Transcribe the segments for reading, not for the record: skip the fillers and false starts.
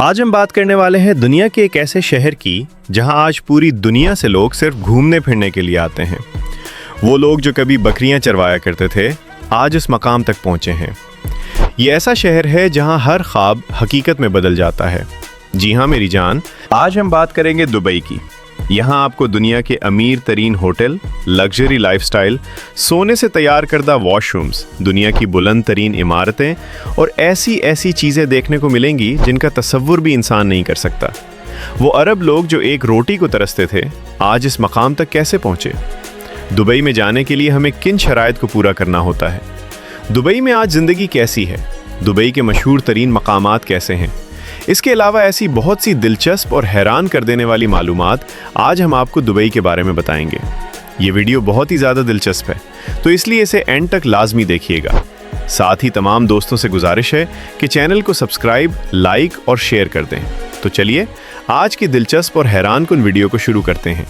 आज हम बात करने वाले हैं दुनिया के एक ऐसे शहर की जहां आज पूरी दुनिया से लोग सिर्फ घूमने फिरने के लिए आते हैं। वो लोग जो कभी बकरियां चरवाया करते थे आज इस मकाम तक पहुंचे हैं। ये ऐसा शहर है जहां हर ख्वाब हकीकत में बदल जाता है। जी हाँ मेरी जान, आज हम बात करेंगे दुबई की। यहाँ आपको दुनिया के अमीर तरीन होटल, लग्जरी लाइफस्टाइल, सोने से तैयार करदा वॉशरूम्स, दुनिया की बुलंद तरीन इमारतें और ऐसी ऐसी चीज़ें देखने को मिलेंगी जिनका तसव्वुर भी इंसान नहीं कर सकता। वो अरब लोग जो एक रोटी को तरसते थे आज इस मकाम तक कैसे पहुँचे? दुबई में जाने के लिए हमें किन शराइत को पूरा करना होता है? दुबई में आज ज़िंदगी कैसी है? दुबई के मशहूर तरीन मकामात कैसे हैं? इसके अलावा ऐसी बहुत सी दिलचस्प और हैरान कर देने वाली मालूमात आज हम आपको दुबई के बारे में बताएंगे। ये वीडियो बहुत ही ज़्यादा दिलचस्प है, तो इसलिए इसे एंड तक लाजमी देखिएगा। साथ ही तमाम दोस्तों से गुजारिश है कि चैनल को सब्सक्राइब, लाइक और शेयर कर दें। तो चलिए आज की दिलचस्प और हैरान कुन वीडियो को शुरू करते हैं।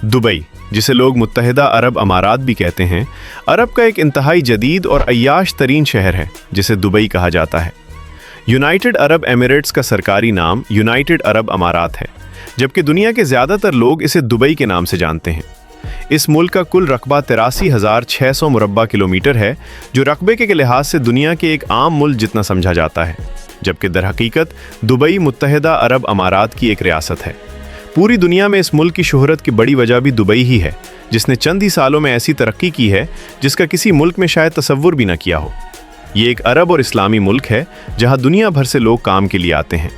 दुबई, जिसे लोग मुत्तहिदा अरब अमारात भी कहते हैं, अरब का एक इंतहाई जदीद और अय्याश तरीन शहर है जिसे दुबई कहा जाता है। यूनाइटेड अरब एमिरेट्स का सरकारी नाम यूनाइटेड अरब अमारात है, जबकि दुनिया के ज़्यादातर लोग इसे दुबई के नाम से जानते हैं। इस मुल्क का कुल रकबा 83,600 मुरब्बा किलोमीटर है, जो रकबे के लिहाज से दुनिया के एक आम मुल्क जितना समझा जाता है, जबकि दरहकीकत दुबई मुत्तहिदा अरब अमारात की एक रियासत है। पूरी दुनिया में इस मुल्क की शोहरत की बड़ी वजह भी दुबई ही है, जिसने चंद ही सालों में ऐसी तरक्की की है जिसका किसी मुल्क में शायद तसव्वुर भी न किया हो। ये एक अरब और इस्लामी मुल्क है जहां दुनिया भर से लोग काम के लिए आते हैं।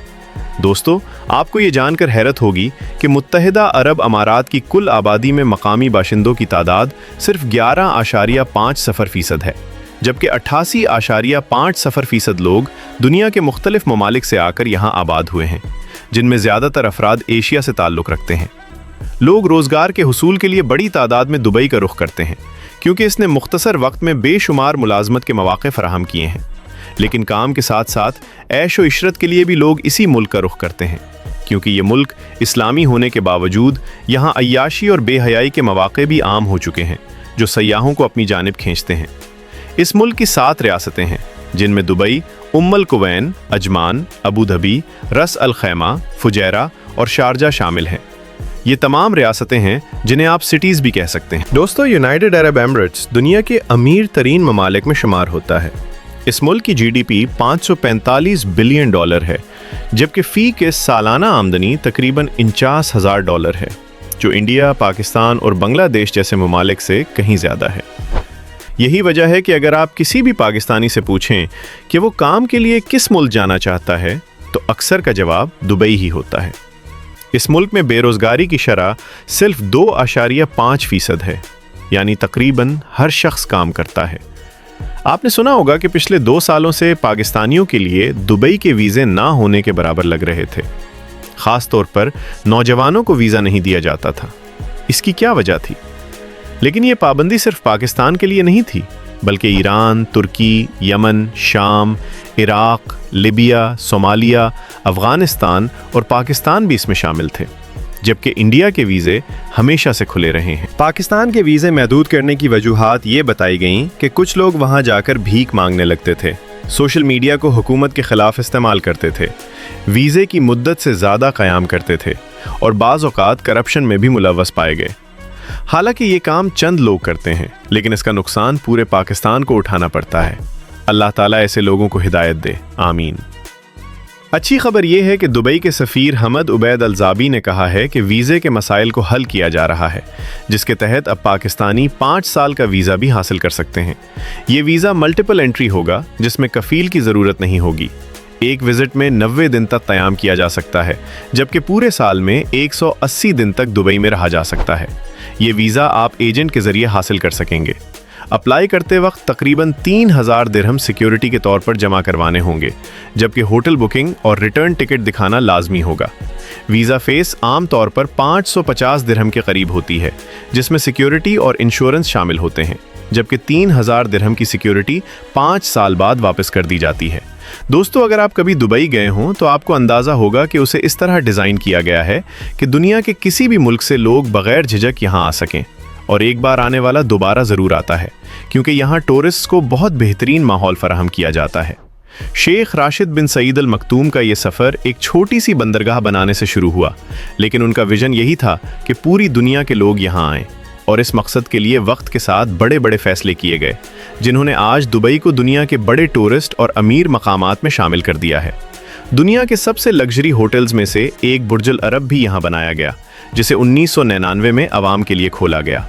दोस्तों, आपको ये जानकर हैरत होगी कि मुत्तहिदा अरब अमारात की कुल आबादी में मकामी बाशिंदों की तादाद सिर्फ 11.5% है, जबकि 88.5% लोग दुनिया के मुख्तलिफ ममालिक से आकर यहाँ आबाद हुए हैं, जिनमें ज़्यादातर अफराद एशिया से ताल्लुक़ रखते हैं। लोग रोज़गार के हुसूल के लिए बड़ी तादाद में दुबई का रुख करते हैं, क्योंकि इसने मुख्तसर वक्त में बेशुमार मुलाजमत के मौक़े फराहम किए हैं। लेकिन काम के साथ साथ ऐश व इशरत के लिए भी लोग इसी मुल्क का रुख करते हैं, क्योंकि ये मुल्क इस्लामी होने के बावजूद यहाँ अय्याशी और बेहयाई के मौक़े भी आम हो चुके हैं, जो सयाहों को अपनी जानिब खींचते हैं। इस मुल्क की 7 रियासतें हैं, जिनमें Dubai, Umm al Quwain, Ajman, Abu Dhabi, Ras al खैमा, फुजैरा और शारजा शामिल हैं। ये तमाम रियासतें हैं जिन्हें आप सिटीज़ भी कह सकते हैं। दोस्तों, यूनाइटेड अरब एमिरेट्स दुनिया के अमीर तरीन ममालिक में शुमार होता है। इस मुल्क की GDP $545 बिलियन है, जबकि फ़ी के सालाना आमदनी तकरीबन $49,000 है, जो इंडिया, पाकिस्तान और बांग्लादेश जैसे ममालिक से कहीं ज़्यादा है। यही वजह है कि अगर आप किसी भी पाकिस्तानी से पूछें कि वो काम के लिए किस मुल्क जाना चाहता है, तो अक्सर का जवाब दुबई ही होता है। इस मुल्क में बेरोज़गारी की शरह सिर्फ 2.5% है, यानी तकरीबन हर शख्स काम करता है। आपने सुना होगा कि पिछले 2 सालों से पाकिस्तानियों के लिए दुबई के वीज़े ना होने के बराबर लग रहे थे। ख़ास तौर पर नौजवानों को वीज़ा नहीं दिया जाता था। इसकी क्या वजह थी? लेकिन ये पाबंदी सिर्फ पाकिस्तान के लिए नहीं थी, बल्कि ईरान, तुर्की, यमन, शाम, इराक़, लिबिया, सोमालिया, अफ़गानिस्तान और पाकिस्तान भी इसमें शामिल थे, जबकि इंडिया के वीज़े हमेशा से खुले रहे हैं। पाकिस्तान के वीज़े महदूद करने की वजूहात ये बताई गईं कि कुछ लोग वहाँ जाकर भीख मांगने लगते थे, सोशल मीडिया को हुकूमत के ख़िलाफ़ इस्तेमाल करते थे, वीज़े की मुद्दत से ज़्यादा क़याम करते थे और बाज़ औक़ात करप्शन में भी मुलव्वस पाए गए। हालांकि ये काम चंद लोग करते हैं, लेकिन इसका नुकसान पूरे पाकिस्तान को उठाना पड़ता है। अल्लाह ताला ऐसे लोगों को हिदायत दे, आमीन। अच्छी खबर यह है कि दुबई के सफ़ीर हमद उबैद अल-ज़ाबी ने कहा है कि वीज़े के मसाइल को हल किया जा रहा है, जिसके तहत अब पाकिस्तानी 5 साल का वीज़ा भी हासिल कर सकते हैं। ये वीज़ा मल्टीपल एंट्री होगा, जिसमें कफ़ील की ज़रूरत नहीं होगी। एक विज़िट में 90 दिन तक क़याम किया जा सकता है, जबकि पूरे साल में 180 दिन तक दुबई में रहा जा सकता है। ये वीज़ा आप एजेंट के ज़रिए हासिल कर सकेंगे। अप्लाई करते वक्त तकरीबन 3,000 दिरहम सिक्योरिटी के तौर पर जमा करवाने होंगे, जबकि होटल बुकिंग और रिटर्न टिकट दिखाना लाजमी होगा। वीज़ा फ़ीस आम तौर पर 550 दिरहम के करीब होती है, जिसमें सिक्योरिटी और इंश्योरेंस शामिल होते हैं। जबकि 3000 दिरहम की सिक्योरिटी 5 साल बाद वापस कर दी जाती है। दोस्तों, अगर आप कभी दुबई गए हों तो आपको अंदाज़ा होगा कि उसे इस तरह डिज़ाइन किया गया है कि दुनिया के किसी भी मुल्क से लोग बगैर झिझक यहाँ आ सकें, और एक बार आने वाला दोबारा ज़रूर आता है, क्योंकि यहाँ टूरिस्ट को बहुत बेहतरीन माहौल फराहम किया जाता है। शेख राशिद बिन सईद अल मखतूम का ये सफ़र एक छोटी सी बंदरगाह बनाने से शुरू हुआ, लेकिन उनका विजन यही था कि पूरी दुनिया के लोग यहाँ आएँ, और इस मकसद के लिए वक्त के साथ बड़े बड़े फैसले किए गए, जिन्होंने आज दुबई को दुनिया के बड़े टूरिस्ट और अमीर मकामात में शामिल कर दिया है। दुनिया के सबसे लग्जरी होटल्स में से एक बुर्जुल अरब भी यहाँ बनाया गया, जिसे 1999 में आवाम के लिए खोला गया।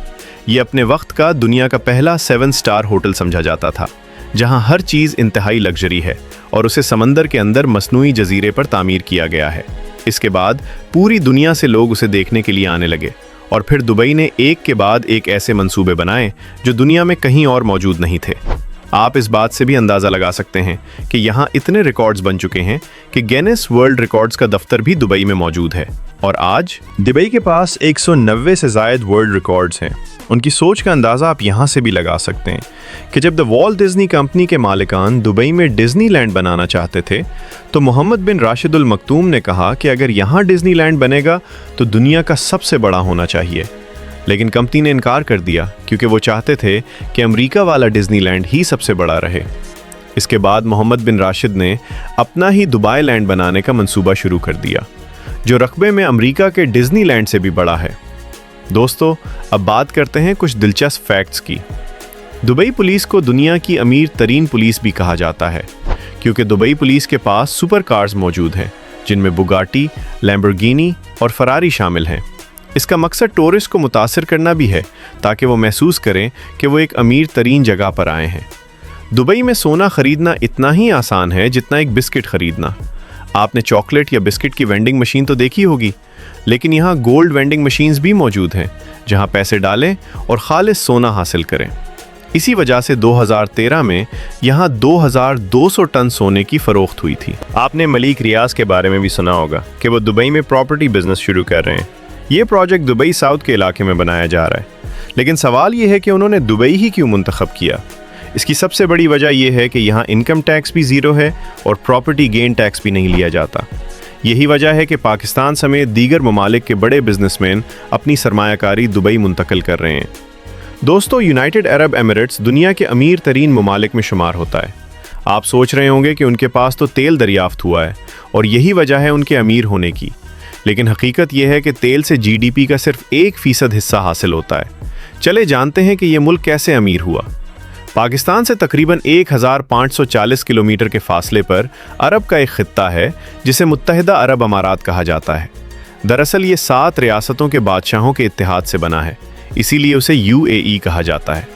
ये अपने वक्त का दुनिया का पहला 7 स्टार होटल समझा जाता था, जहाँ हर चीज़ इंतहाई लग्जरी है और उसे समंदर के अंदर मसनूई जजीरे पर तामीर किया गया है। इसके बाद पूरी दुनिया से लोग उसे देखने के लिए आने लगे, और फिर दुबई ने एक के बाद एक ऐसे मंसूबे बनाए जो दुनिया में कहीं और मौजूद नहीं थे। आप इस बात से भी अंदाज़ा लगा सकते हैं कि यहाँ इतने रिकॉर्ड्स बन चुके हैं कि गिनेस वर्ल्ड रिकॉर्ड्स का दफ्तर भी दुबई में मौजूद है, और आज दुबई के पास 190 से ज़ायद वर्ल्ड रिकॉर्ड्स हैं। उनकी सोच का अंदाज़ा आप यहाँ से भी लगा सकते हैं कि जब द वॉल्ट डिज़नी कंपनी के मालिकान दुबई में डिज़नीलैंड बनाना चाहते थे, तो मोहम्मद बिन राशिद अल मखतूम ने कहा कि अगर यहाँ डिज़नीलैंड बनेगा तो दुनिया का सबसे बड़ा होना चाहिए। लेकिन कंपनी ने इनकार कर दिया, क्योंकि वो चाहते थे कि अमेरिका वाला डिज़नीलैंड ही सबसे बड़ा रहे। इसके बाद मोहम्मद बिन राशिद ने अपना ही दुबई लैंड बनाने का मंसूबा शुरू कर दिया, जो रकबे में अमेरिका के डिज़नीलैंड से भी बड़ा है। दोस्तों, अब बात करते हैं कुछ दिलचस्प फैक्ट्स की। दुबई पुलिस को दुनिया की अमीर तरीन पुलिस भी कहा जाता है, क्योंकि दुबई पुलिस के पास सुपर कार्स मौजूद हैं, जिनमें बुगाटी, लैम्बोर्गिनी और फरारी शामिल हैं। इसका मकसद टूरिस्ट को मुतासिर करना भी है, ताकि वो महसूस करें कि वो एक अमीर तरीन जगह पर आए हैं। दुबई में सोना खरीदना इतना ही आसान है जितना एक बिस्किट खरीदना। आपने चॉकलेट या बिस्किट की वेंडिंग मशीन तो देखी होगी, लेकिन यहाँ गोल्ड वेंडिंग मशीन्स भी मौजूद हैं, जहाँ पैसे डालें और खालिस सोना हासिल करें। इसी वजह से 2013 में यहाँ 2200 टन सोने की फरोख्त हुई थी। आपने मलिक रियाज के बारे में भी सुना होगा कि वो दुबई में प्रॉपर्टी बिजनेस शुरू कर रहे हैं। ये प्रोजेक्ट दुबई साउथ के इलाके में बनाया जा रहा है, लेकिन सवाल ये है कि उन्होंने दुबई ही क्यों मुंतखब किया। इसकी सबसे बड़ी वजह यह है कि यहाँ इनकम टैक्स भी ज़ीरो है और प्रॉपर्टी गेन टैक्स भी नहीं लिया जाता। यही वजह है कि पाकिस्तान समेत दीगर ममालिक के बड़े बिजनेसमैन अपनी सरमायाकारी दुबई मुंतकिल कर रहे हैं। दोस्तों, यूनाइटेड अरब एमिरेट्स दुनिया के अमीर तरीन ममालिक में शुमार होता है। आप सोच रहे होंगे कि उनके पास तो तेल दरियाफ्त हुआ है और यही वजह है उनके अमीर होने की, लेकिन हकीकत यह है कि तेल से जीडीपी का सिर्फ 1% हिस्सा हासिल होता है। चले जानते हैं कि यह मुल्क कैसे अमीर हुआ। पाकिस्तान से तकरीबन 1540 किलोमीटर के फासले पर अरब का एक खित्ता है जिसे मुत्तहिदा अरब अमारात कहा जाता है। दरअसल ये 7 रियासतों के बादशाहों के इत्तेहाद से बना है, इसीलिए उसे UAE कहा जाता है।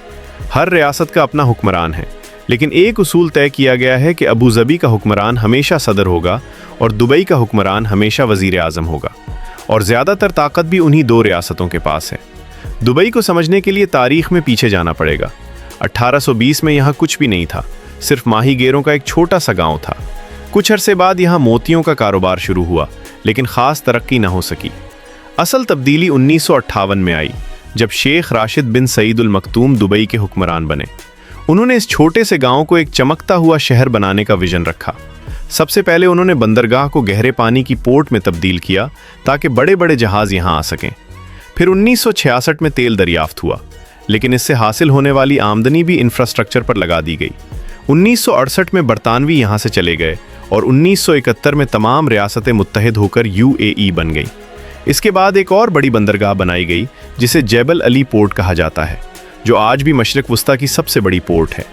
हर रियासत का अपना हुक्मरान है, लेकिन एक उसूल तय किया गया है कि अबू ज़बी का हुक्मरान हमेशा सदर होगा और दुबई का हुक्मरान हमेशा वज़ीर आज़म होगा, और ज़्यादातर ताकत भी उन्हीं 2 रियासतों के पास है। दुबई को समझने के लिए तारीख़ में पीछे जाना पड़ेगा। 1820 में यहाँ कुछ भी नहीं था, सिर्फ माही गेरों का एक छोटा सा गांव था। कुछ अरसे बाद यहाँ मोतियों का कारोबार शुरू हुआ, लेकिन ख़ास तरक्की न हो सकी। असल तब्दीली 1958 में आई, जब शेख राशिद बिन सईद अल मखतूम दुबई के हुक्मरान बने। उन्होंने इस छोटे से गांव को एक चमकता हुआ शहर बनाने का विजन रखा। सबसे पहले उन्होंने बंदरगाह को गहरे पानी की पोर्ट में तब्दील किया ताकि बड़े बड़े जहाज़ यहाँ आ सकें। फिर 1966 में तेल दरियाफ्त हुआ, लेकिन इससे हासिल होने वाली आमदनी भी इंफ्रास्ट्रक्चर पर लगा दी गई। 1968 में बरतानवी यहाँ से चले गए और 1971 में तमाम रियासतें मुत्तहिद होकर UAE बन गई। इसके बाद एक और बड़ी बंदरगाह बनाई गई जिसे जबल अली पोर्ट कहा जाता है, जो आज भी मशरिक वस्ता की सबसे बड़ी पोर्ट है।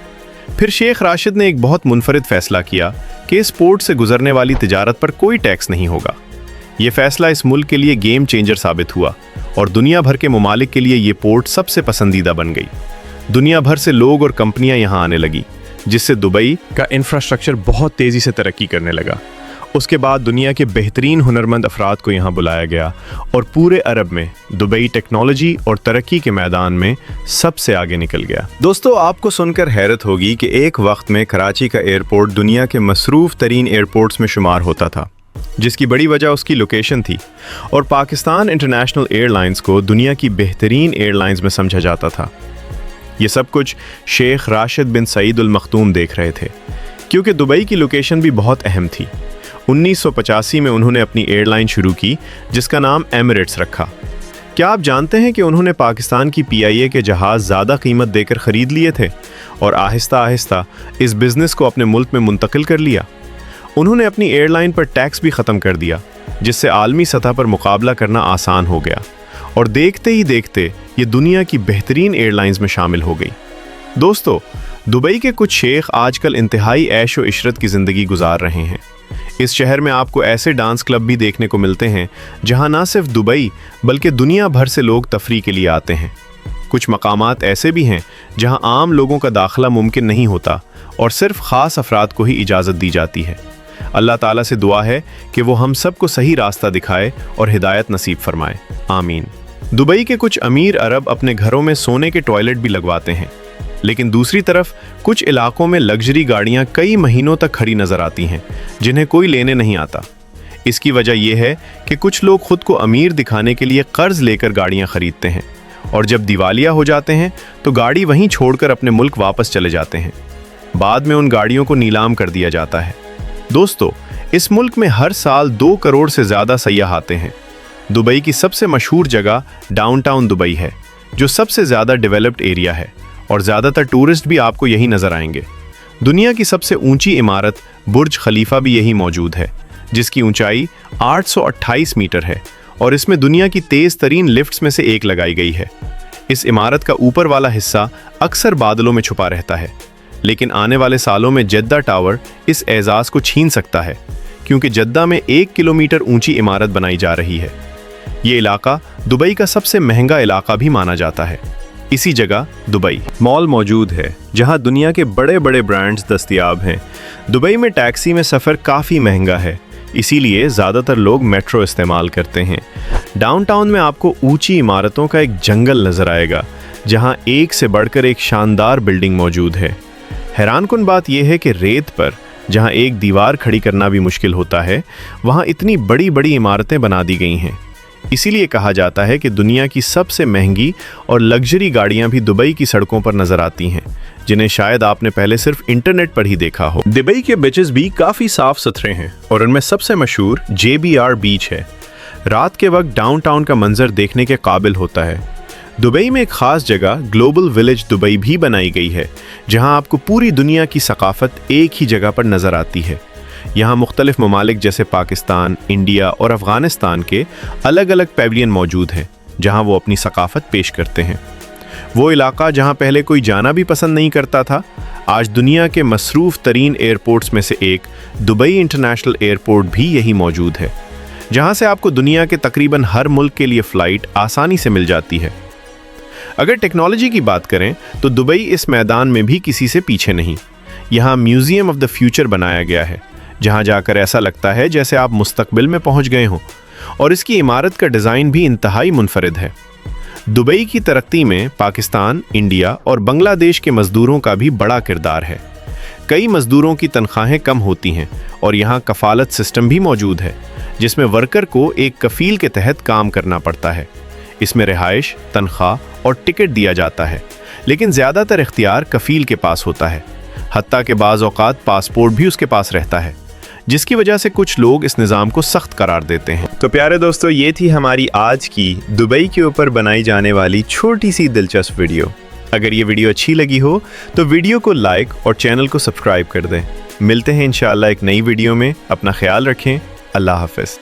फिर शेख राशिद ने एक बहुत मुनफरिद फैसला किया कि इस पोर्ट से गुजरने वाली तिजारत पर कोई टैक्स नहीं होगा। ये फैसला इस मुल्क के लिए गेम चेंजर साबित हुआ और दुनिया भर के ममालिक के लिए ये पोर्ट सबसे पसंदीदा बन गई। दुनिया भर से लोग और कंपनियां यहाँ आने लगी, जिससे दुबई का इंफ्रास्ट्रक्चर बहुत तेज़ी से तरक्की करने लगा। उसके बाद दुनिया के बेहतरीन हुनरमंद अफराद को यहाँ बुलाया गया और पूरे अरब में दुबई टेक्नोलॉजी और तरक्की के मैदान में सबसे आगे निकल गया। दोस्तों, आपको सुनकर हैरत होगी कि एक वक्त में कराची का एयरपोर्ट दुनिया के मसरूफ़ तरीन एयरपोर्ट्स में शुमार होता था, जिसकी बड़ी वजह उसकी लोकेशन थी, और पाकिस्तान इंटरनेशनल एयरलाइंस को दुनिया की बेहतरीन एयरलाइंस में समझा जाता था। ये सब कुछ शेख राशिद बिन सईद अल मखदूम देख रहे थे, क्योंकि दुबई की लोकेशन भी बहुत अहम थी। 1985 में उन्होंने अपनी एयरलाइन शुरू की जिसका नाम एमिरेट्स रखा। क्या आप जानते हैं कि उन्होंने पाकिस्तान की PIA के जहाज़ ज़्यादा कीमत देकर ख़रीद लिए थे और आहिस्ता आहिस्ता इस बिज़नेस को अपने मुल्क में मुंतकिल कर लिया। उन्होंने अपनी एयरलाइन पर टैक्स भी ख़त्म कर दिया, जिससे आलमी सतह पर मुकाबला करना आसान हो गया और देखते ही देखते ये दुनिया की बेहतरीन एयरलाइंस में शामिल हो गई। दोस्तों, दुबई के कुछ शेख आजकल इंतहाई ऐश व इशरत की ज़िंदगी गुजार रहे हैं। इस शहर में आपको ऐसे डांस क्लब भी देखने को मिलते हैं जहां ना सिर्फ दुबई बल्कि दुनिया भर से लोग तफरीह के लिए आते हैं। कुछ मकामात ऐसे भी हैं जहां आम लोगों का दाखिला मुमकिन नहीं होता और सिर्फ ख़ास अफराद को ही इजाज़त दी जाती है। अल्लाह ताला से दुआ है कि वो हम सबको सही रास्ता दिखाए और हिदायत नसीब फरमाए, आमीन। दुबई के कुछ अमीर अरब अपने घरों में सोने के टॉयलेट भी लगवाते हैं, लेकिन दूसरी तरफ कुछ इलाकों में लग्जरी गाड़ियां कई महीनों तक खड़ी नजर आती हैं जिन्हें कोई लेने नहीं आता। इसकी वजह यह है कि कुछ लोग खुद को अमीर दिखाने के लिए कर्ज लेकर गाड़ियां खरीदते हैं और जब दिवालिया हो जाते हैं तो गाड़ी वहीं छोड़कर अपने मुल्क वापस चले जाते हैं। बाद में उन गाड़ियों को नीलाम कर दिया जाता है। दोस्तों, इस मुल्क में हर साल 2 करोड़ से ज़्यादा सयाह आते हैं। दुबई की सबसे मशहूर जगह डाउनटाउन दुबई है, जो सबसे ज़्यादा डेवलप्ड एरिया है और ज़्यादातर टूरिस्ट भी आपको यही नज़र आएंगे। दुनिया की सबसे ऊंची इमारत बुर्ज खलीफा भी यही मौजूद है, जिसकी ऊंचाई 828 मीटर है और इसमें दुनिया की तेज़ तरीन लिफ्ट्स में से एक लगाई गई है। इस इमारत का ऊपर वाला हिस्सा अक्सर बादलों में छुपा रहता है, लेकिन आने वाले सालों में जद्दा टावर इस एजाज़ को छीन सकता है, क्योंकि जद्दा में 1 किलोमीटर ऊंची इमारत बनाई जा रही है। ये इलाका दुबई का सबसे महंगा इलाका भी माना जाता है। इसी जगह दुबई मॉल मौजूद है, जहां दुनिया के बड़े बड़े ब्रांड्स दस्तयाब हैं। दुबई में टैक्सी में सफ़र काफ़ी महंगा है, इसीलिए ज़्यादातर लोग मेट्रो इस्तेमाल करते हैं। डाउनटाउन में आपको ऊंची इमारतों का एक जंगल नज़र आएगा, जहां एक से बढ़कर एक शानदार बिल्डिंग मौजूद है। हैरानकुन बात यह है कि रेत पर जहां एक दीवार खड़ी करना भी मुश्किल होता है, वहां इतनी बड़ी बड़ी इमारतें बना दी गई हैं। इसीलिए कहा जाता है कि दुनिया की सबसे महंगी और लग्जरी गाड़ियां भी दुबई की सड़कों पर नजर आती हैं, जिन्हें शायद आपने पहले सिर्फ इंटरनेट पर ही देखा हो। दुबई के बीचेस भी काफ़ी साफ सुथरे हैं और उनमें सबसे मशहूर JBR बीच है। रात के वक्त डाउनटाउन का मंजर देखने के काबिल होता है। दुबई में एक ख़ास जगह ग्लोबल विलेज दुबई भी बनाई गई है, जहां आपको पूरी दुनिया की सकाफत एक ही जगह पर नज़र आती है। यहाँ मुख्तलिफ ममालिक जैसे पाकिस्तान, इंडिया और अफ़गानिस्तान के अलग अलग पैविलियन मौजूद हैं, जहाँ वो अपनी सकाफत पेश करते हैं। वो इलाका जहाँ पहले कोई जाना भी पसंद नहीं करता था, आज दुनिया के मसरूफ़ तरीन एयरपोर्ट्स में से एक दुबई इंटरनेशनल एयरपोर्ट भी यही मौजूद है, जहाँ से आपको दुनिया के तकरीबन हर मुल्क के लिए फ़्लाइट आसानी से मिल जाती है। अगर टेक्नोलॉजी की बात करें तो दुबई इस मैदान में भी किसी से पीछे नहीं। यहाँ म्यूज़ियम ऑफ द फ्यूचर बनाया गया है, जहां जाकर ऐसा लगता है जैसे आप मुस्तकबिल में पहुंच गए हों, और इसकी इमारत का डिज़ाइन भी इंतहाई मुनफरिद है। दुबई की तरक्की में पाकिस्तान, इंडिया और बांग्लादेश के मज़दूरों का भी बड़ा किरदार है। कई मज़दूरों की तनख्वाहें कम होती हैं और यहाँ कफ़ालत सिस्टम भी मौजूद है, जिसमें वर्कर को एक कफ़ील के तहत काम करना पड़ता है। इसमें रिहाइश, तनख्वाह और टिकट दिया जाता है, लेकिन ज़्यादातर इख्तियार कफ़ील के पास होता है। हत्ता के बाज़ औक़ात पासपोर्ट भी उसके पास रहता है, जिसकी वजह से कुछ लोग इस निज़ाम को सख्त करार देते हैं। तो प्यारे दोस्तों, ये थी हमारी आज की दुबई के ऊपर बनाई जाने वाली छोटी सी दिलचस्प वीडियो। अगर ये वीडियो अच्छी लगी हो तो वीडियो को लाइक और चैनल को सब्सक्राइब कर दें। मिलते हैं इंशाअल्लाह एक नई वीडियो में। अपना ख्याल रखें। अल्लाह हाफ़िज़।